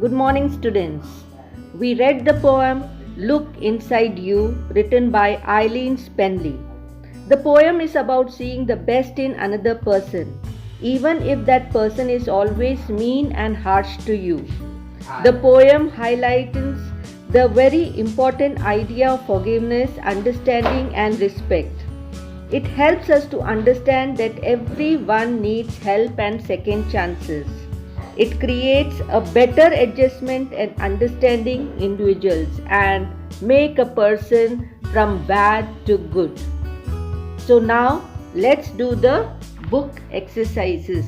Good morning, students. We read the poem Look Inside You, written by Eileen Spenley. The poem is about seeing the best in another person, even if that person is always mean and harsh to you. The poem highlights the very important idea of forgiveness, understanding, and respect. It helps us to understand that everyone needs help and second chances. It creates a better adjustment and understanding individuals and make a person from bad to good. So now let's do the book exercises.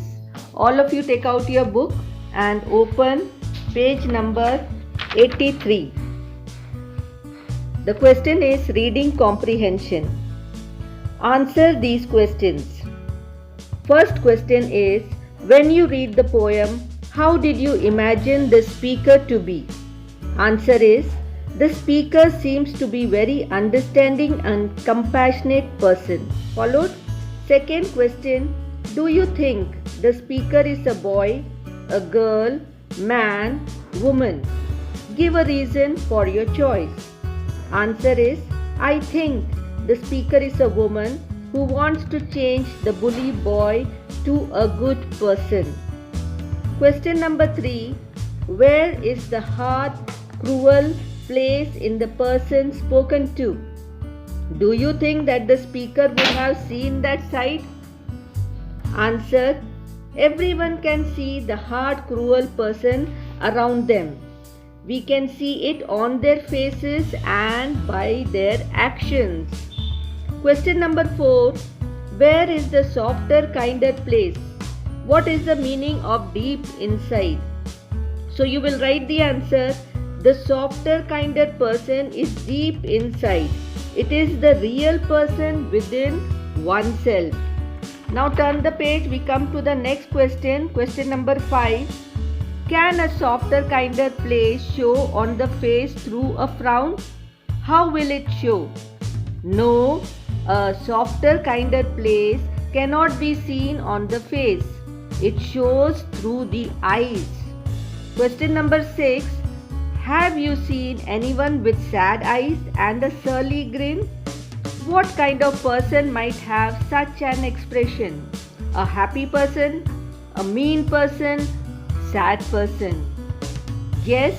All of you take out your book and open page number 83. The question is reading comprehension. Answer these questions. First question is, when you read the poem, how did you imagine the speaker to be? Answer is, the speaker seems to be very understanding and compassionate person. Followed. Second question, do you think the speaker is a boy, a girl, man, woman? Give a reason for your choice. Answer is, I think the speaker is a woman who wants to change the bully boy to a good person. Question number 3. Where is the hard, cruel place in the person spoken to? Do you think that the speaker would have seen that side? Answer. Everyone can see the hard, cruel person around them. We can see it on their faces and by their actions. Question number 4. Where is the softer, kinder place? What is the meaning of deep inside? So you will write the answer. The softer, kinder person is deep inside. It is the real person within oneself. Now turn the page. We come to the next question. Question number 5. Can a softer, kinder place show on the face through a frown? How will it show? No, a softer, kinder place cannot be seen on the face. It shows through the eyes. Question number 6. Have you seen anyone with sad eyes and a surly grin? What kind of person might have such an expression? A happy person? A mean person? Sad person? Yes,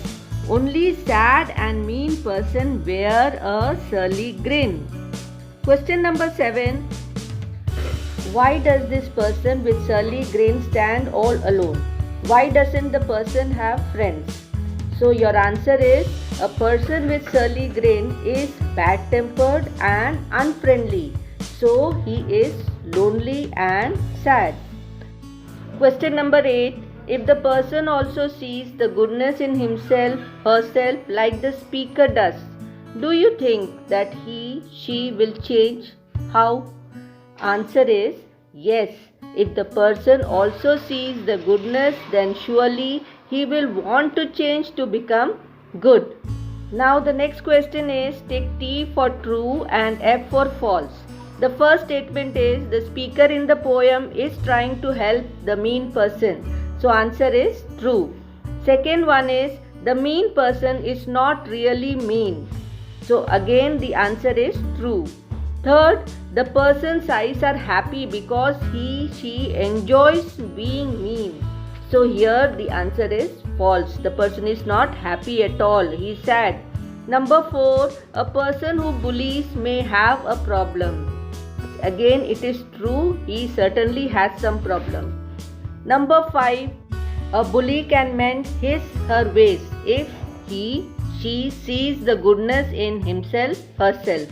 only sad and mean person wear a surly grin. Question number 7. Why does this person with surly grin stand all alone? Why doesn't the person have friends? So your answer is, a person with surly grin is bad-tempered and unfriendly. So he is lonely and sad. Question number 8. If the person also sees the goodness in himself, herself like the speaker does, do you think that she will change? How? Answer is, yes. If the person also sees the goodness, then surely he will want to change to become good. Now the next question is, take T for true and F for false. The first statement is, the speaker in the poem is trying to help the mean person. So answer is true. Second one is, the mean person is not really mean. So again the answer is true. Third, the person's eyes are happy because she enjoys being mean. So here the answer is false. The person is not happy at all. He is sad. Number 4, a person who bullies may have a problem. Again it is true. He certainly has some problem. Number 5, a bully can mend her ways if she sees the goodness in himself, herself.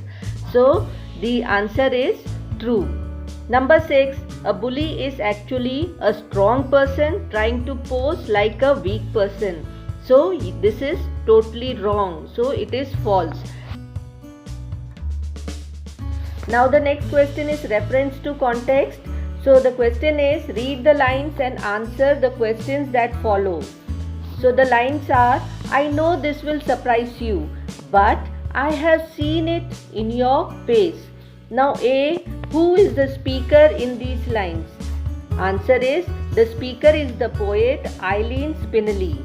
So the answer is true. Number 6, a bully is actually a strong person trying to pose like a weak person. So this is totally wrong. So it is false. Now the next question is reference to context. So the question is, read the lines and answer the questions that follow. So the lines are, I know this will surprise you, but I have seen it in your face. Now A, who is the speaker in these lines? Answer is, the speaker is the poet Eileen Spenley.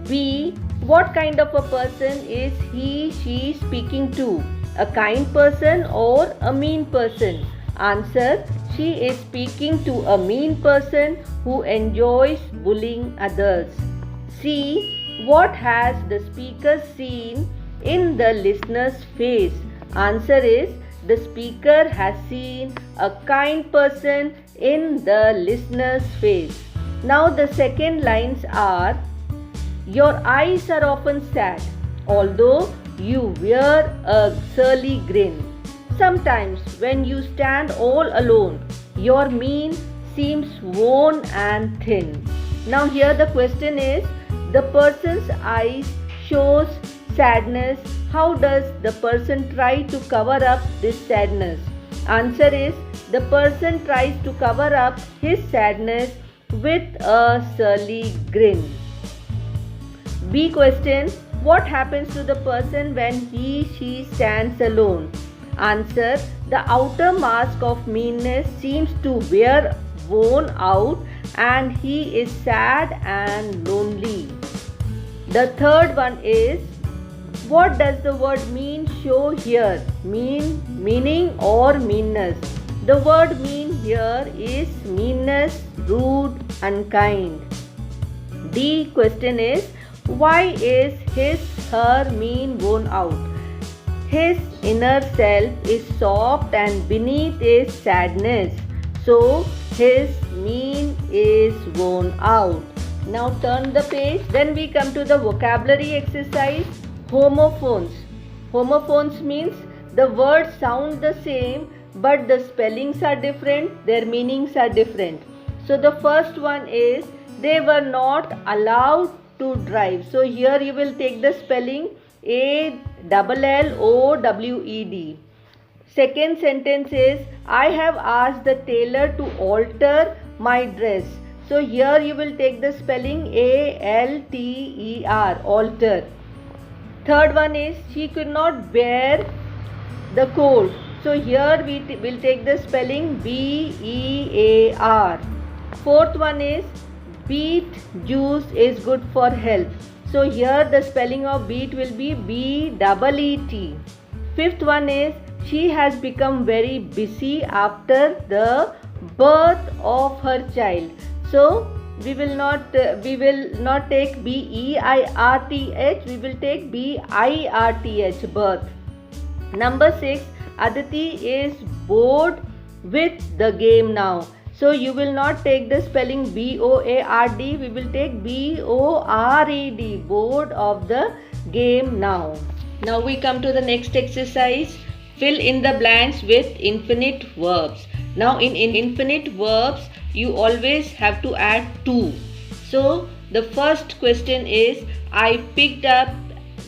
B. What kind of a person is he, she speaking to? A kind person or a mean person? Answer. She is speaking to a mean person who enjoys bullying others. C. What has the speaker seen in the listener's face? Answer is, the speaker has seen a kind person in the listener's face. Now the second lines are, your eyes are often sad, although you wear a surly grin. Sometimes when you stand all alone, your mien seems worn and thin. Now here the question is, the person's eyes shows sadness. How does the person try to cover up this sadness? Answer is, the person tries to cover up his sadness with a surly grin. B question, what happens to the person when he, she stands alone? Answer, the outer mask of meanness seems to wear worn out and he is sad and lonely. The third one is, what does the word mean show here? Mean, meaning or meanness? The word mean here is meanness, rude, unkind. D question is, why is his, her mien worn out? His inner self is soft and beneath is sadness. So his mien is worn out. Now turn the page. Then we come to the vocabulary exercise. Homophones. Homophones means the words sound the same but the spellings are different, their meanings are different. So the first one is, they were not allowed to drive. So here you will take the spelling ALLOWED. Second sentence is, I have asked the tailor to alter my dress. So here you will take the spelling ALTER, alter. Third one is, she could not bear the cold. So here we will take the spelling BEAR. Fourth one is, beet juice is good for health. So here the spelling of beet will be BEET. Fifth one is, she has become very busy after the birth of her child. So we will not take BEIRTH, we will take BIRTH, birth. Number 6, Aditi is bored with the game now. So you will not take the spelling BOARD, we will take BORED, bored of the game now. Now we come to the next exercise. Fill in the blanks with infinite verbs. Now in infinite verbs, you always have to add to. So the first question is, I picked up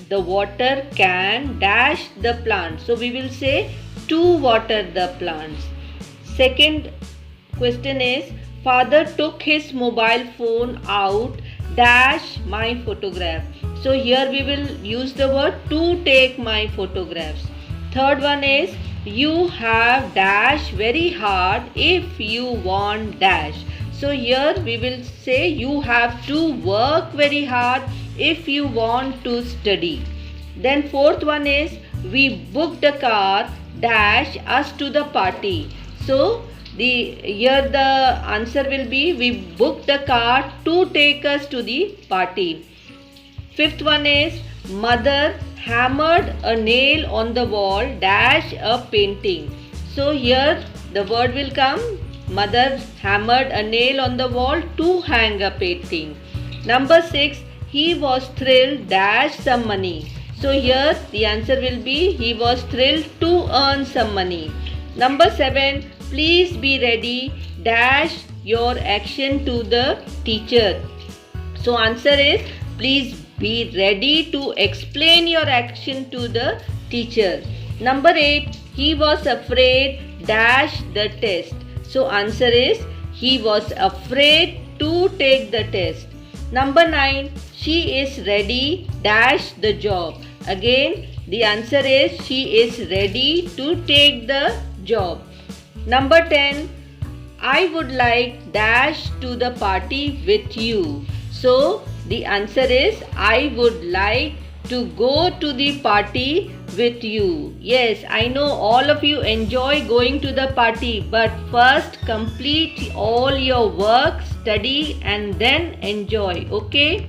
the water can dash the plant. So we will say to water the plants. Second question is, father took his mobile phone out dash my photograph. So here we will use the word to take my photographs. Third one is, you have dash very hard if you want dash. So here we will say you have to work very hard if you want to study. Then fourth one is, we booked a car dash us to the party. So here the answer will be, we booked a car to take us to the party. Fifth one is, mother hammered a nail on the wall dash a painting. So here the word will come, mother hammered a nail on the wall to hang a painting. Number 6, he was thrilled dash some money. So here the answer will be, he was thrilled to earn some money. Number 7, please be ready dash your action to the teacher. So answer is, please be ready to explain your action to the teacher. Number 8, he was afraid dash the test. So answer is, he was afraid to take the test. Number 9, she is ready dash the job. Again the answer is, she is ready to take the job. Number 10, I would like dash to the party with you. So the answer is I would like to go to the party with you. Yes, I know all of you enjoy going to the party, but first complete all your work, study, and then enjoy. Okay?